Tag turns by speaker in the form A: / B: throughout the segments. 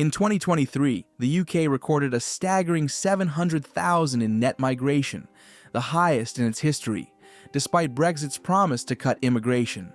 A: In 2023, the UK recorded a staggering 700,000 in net migration, the highest in its history, despite Brexit's promise to cut immigration.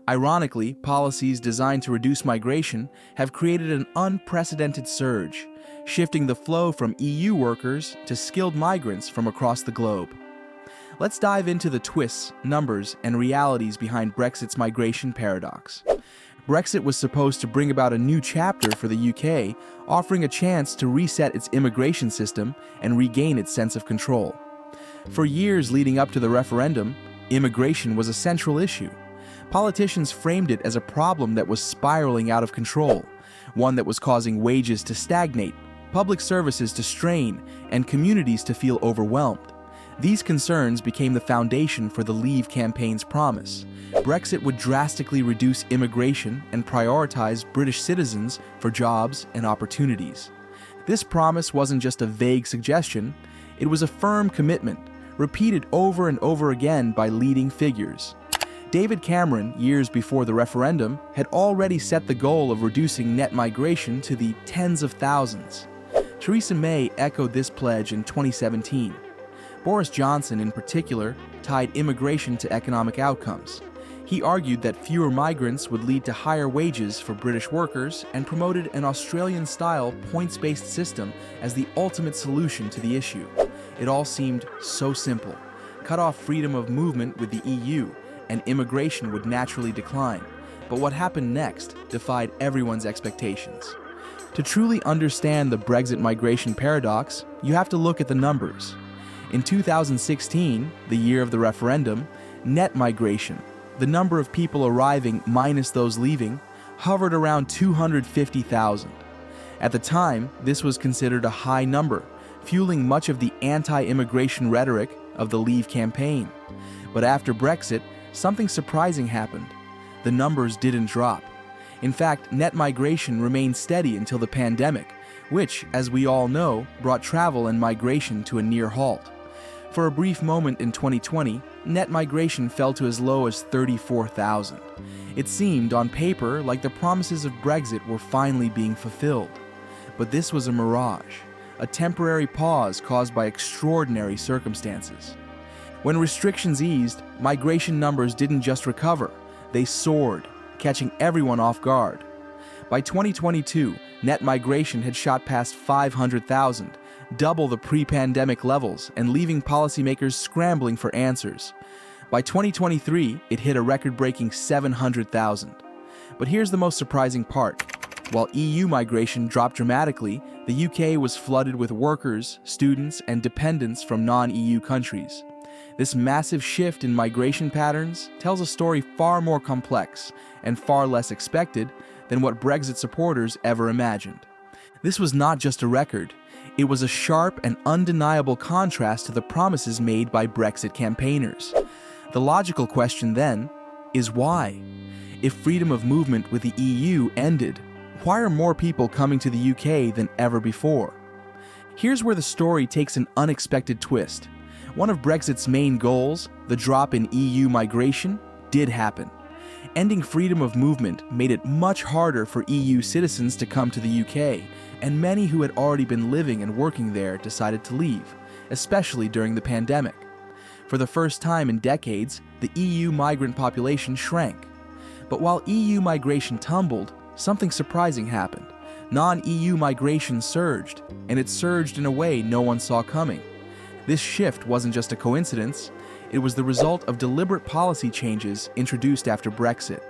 A: Ironically, policies designed to reduce migration have created an unprecedented surge, shifting the flow from EU workers to skilled migrants from across the globe. Let's dive into the twists, numbers, and realities behind Brexit's migration paradox. Brexit was supposed to bring about a new chapter for the UK, offering a chance to reset its immigration system and regain its sense of control. For years leading up to the referendum, immigration was a central issue. Politicians framed it as a problem that was spiraling out of control, one that was causing wages to stagnate, public services to strain, and communities to feel overwhelmed. These concerns became the foundation for the Leave campaign's promise. Brexit would drastically reduce immigration and prioritize British citizens for jobs and opportunities. This promise wasn't just a vague suggestion, it was a firm commitment, repeated over and over again by leading figures. David Cameron, years before the referendum, had already set the goal of reducing net migration to the tens of thousands. Theresa May echoed this pledge in 2017. Boris Johnson, in particular, tied immigration to economic outcomes. He argued that fewer migrants would lead to higher wages for British workers and promoted an Australian-style points-based system as the ultimate solution to the issue. It all seemed so simple. Cut off freedom of movement with the EU, and immigration would naturally decline. But what happened next defied everyone's expectations. To truly understand the Brexit migration paradox, you have to look at the numbers. In 2016, the year of the referendum, net migration, the number of people arriving minus those leaving, hovered around 250,000. At the time, this was considered a high number, fueling much of the anti-immigration rhetoric of the Leave campaign. But after Brexit, something surprising happened. The numbers didn't drop. In fact, net migration remained steady until the pandemic, which, as we all know, brought travel and migration to a near halt. For a brief moment in 2020, net migration fell to as low as 34,000. It seemed, on paper, like the promises of Brexit were finally being fulfilled. But this was a mirage, a temporary pause caused by extraordinary circumstances. When restrictions eased, migration numbers didn't just recover, they soared, catching everyone off guard. By 2022, net migration had shot past 500,000, double the pre-pandemic levels, and leaving policymakers scrambling for answers. By 2023, it hit a record-breaking 700,000. But here's the most surprising part. While EU migration dropped dramatically, the UK was flooded with workers, students, and dependents from non-EU countries. This massive shift in migration patterns tells a story far more complex and far less expected than what Brexit supporters ever imagined. This was not just a record, it was a sharp and undeniable contrast to the promises made by Brexit campaigners. The logical question then is why? If freedom of movement with the EU ended, why are more people coming to the UK than ever before? Here's where the story takes an unexpected twist. One of Brexit's main goals, the drop in EU migration, did happen. Ending freedom of movement made it much harder for EU citizens to come to the UK, and many who had already been living and working there decided to leave, especially during the pandemic. For the first time in decades, the EU migrant population shrank. But while EU migration tumbled, something surprising happened. Non-EU migration surged, and it surged in a way no one saw coming. This shift wasn't just a coincidence, it was the result of deliberate policy changes introduced after Brexit.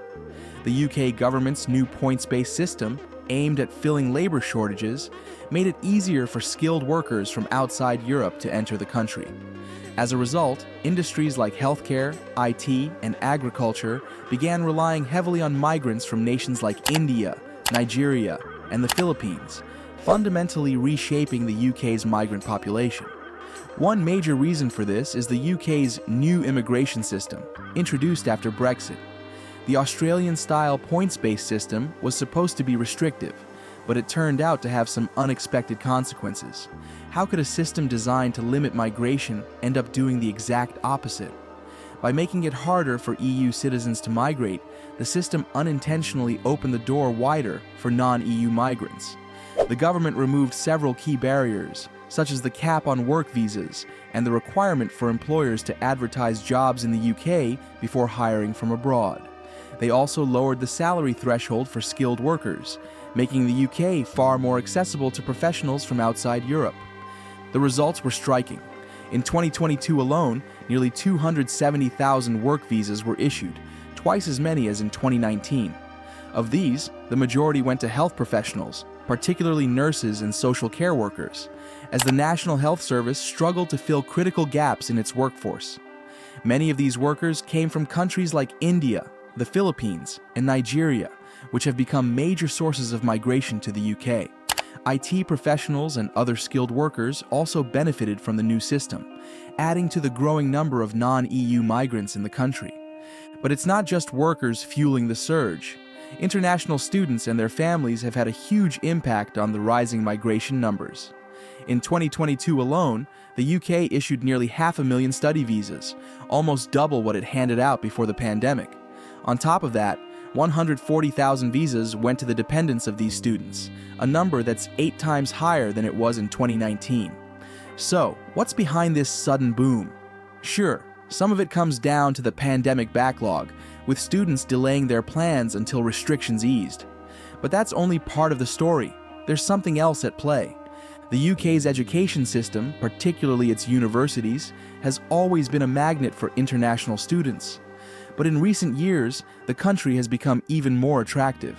A: The UK government's new points-based system, aimed at filling labor shortages, made it easier for skilled workers from outside Europe to enter the country. As a result, industries like healthcare, IT, and agriculture began relying heavily on migrants from nations like India, Nigeria, and the Philippines, fundamentally reshaping the UK's migrant population. One major reason for this is the UK's new immigration system, introduced after Brexit. The Australian-style points-based system was supposed to be restrictive, but it turned out to have some unexpected consequences. How could a system designed to limit migration end up doing the exact opposite? By making it harder for EU citizens to migrate, the system unintentionally opened the door wider for non-EU migrants. The government removed several key barriers, such as the cap on work visas and the requirement for employers to advertise jobs in the UK before hiring from abroad. They also lowered the salary threshold for skilled workers, making the UK far more accessible to professionals from outside Europe. The results were striking. In 2022 alone, nearly 270,000 work visas were issued, twice as many as in 2019. Of these, the majority went to health professionals, particularly nurses and social care workers, as the National Health Service struggled to fill critical gaps in its workforce. Many of these workers came from countries like India, the Philippines, and Nigeria, which have become major sources of migration to the UK. IT professionals and other skilled workers also benefited from the new system, adding to the growing number of non-EU migrants in the country. But it's not just workers fueling the surge. International students and their families have had a huge impact on the rising migration numbers. In 2022 alone, the UK issued nearly 500,000 study visas, almost double what it handed out before the pandemic. On top of that, 140,000 visas went to the dependents of these students, a number that's 8 times higher than it was in 2019. So, what's behind this sudden boom? Sure, some of it comes down to the pandemic backlog, with students delaying their plans until restrictions eased. But that's only part of the story. There's something else at play. The UK's education system, particularly its universities, has always been a magnet for international students. But in recent years, the country has become even more attractive.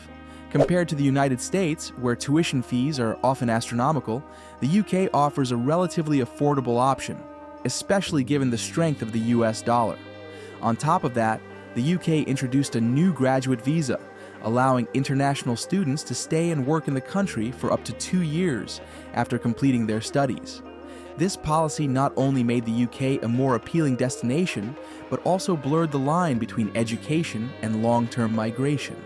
A: Compared to the United States, where tuition fees are often astronomical, the UK offers a relatively affordable option, especially given the strength of the US dollar. On top of that, the UK introduced a new graduate visa, allowing international students to stay and work in the country for up to 2 years after completing their studies. This policy not only made the UK a more appealing destination, but also blurred the line between education and long-term migration.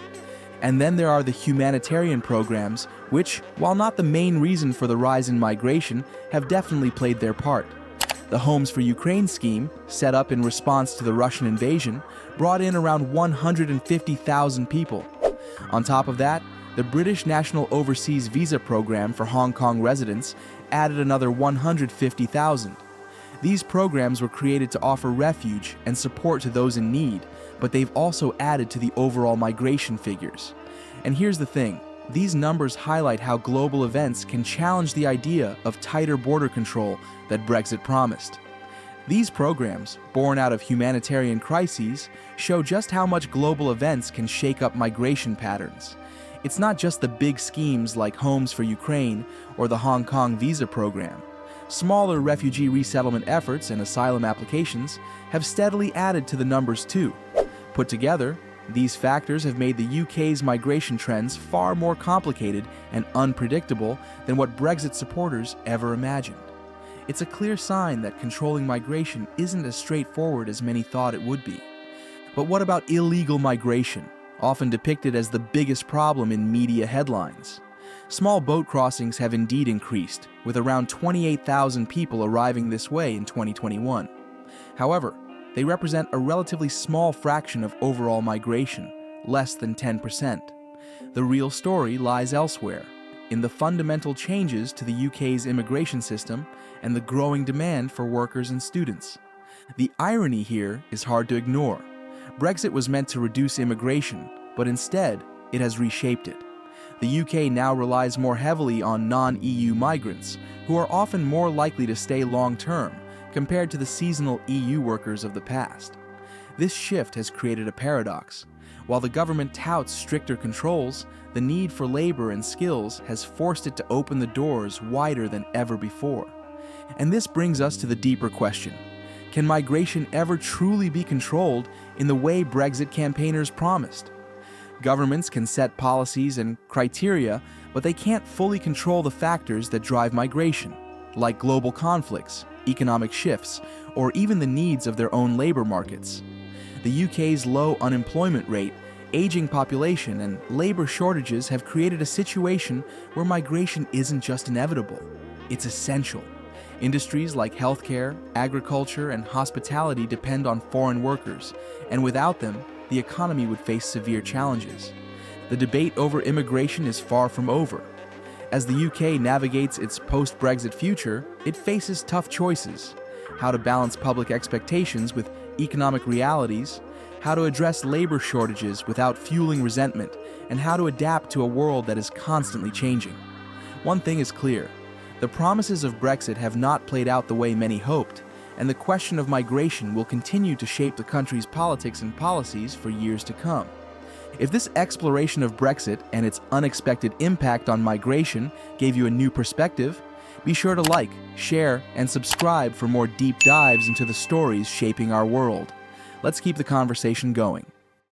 A: And then there are the humanitarian programs, which, while not the main reason for the rise in migration, have definitely played their part. The Homes for Ukraine scheme, set up in response to the Russian invasion, brought in around 150,000 people. On top of that, the British National Overseas Visa Program for Hong Kong residents added another 150,000. These programs were created to offer refuge and support to those in need, but they've also added to the overall migration figures. And here's the thing, these numbers highlight how global events can challenge the idea of tighter border control that Brexit promised. These programs, born out of humanitarian crises, show just how much global events can shake up migration patterns. It's not just the big schemes like Homes for Ukraine or the Hong Kong visa program. Smaller refugee resettlement efforts and asylum applications have steadily added to the numbers too. Put together, these factors have made the UK's migration trends far more complicated and unpredictable than what Brexit supporters ever imagined. It's a clear sign that controlling migration isn't as straightforward as many thought it would be. But what about illegal migration, often depicted as the biggest problem in media headlines? Small boat crossings have indeed increased, with around 28,000 people arriving this way in 2021. However, they represent a relatively small fraction of overall migration, less than 10%. The real story lies elsewhere, in the fundamental changes to the UK's immigration system and the growing demand for workers and students. The irony here is hard to ignore. Brexit was meant to reduce immigration, but instead, it has reshaped it. The UK now relies more heavily on non-EU migrants, who are often more likely to stay long-term compared to the seasonal EU workers of the past. This shift has created a paradox. While the government touts stricter controls, the need for labor and skills has forced it to open the doors wider than ever before. And this brings us to the deeper question. Can migration ever truly be controlled in the way Brexit campaigners promised? Governments can set policies and criteria, but they can't fully control the factors that drive migration, like global conflicts, economic shifts, or even the needs of their own labor markets. The UK's low unemployment rate, aging population, and labor shortages have created a situation where migration isn't just inevitable, it's essential. Industries like healthcare, agriculture, and hospitality depend on foreign workers, and without them, the economy would face severe challenges. The debate over immigration is far from over. As the UK navigates its post-Brexit future, it faces tough choices: how to balance public expectations with economic realities, how to address labor shortages without fueling resentment, and how to adapt to a world that is constantly changing. One thing is clear: the promises of Brexit have not played out the way many hoped, and the question of migration will continue to shape the country's politics and policies for years to come. If this exploration of Brexit and its unexpected impact on migration gave you a new perspective, be sure to like, share, and subscribe for more deep dives into the stories shaping our world. Let's keep the conversation going.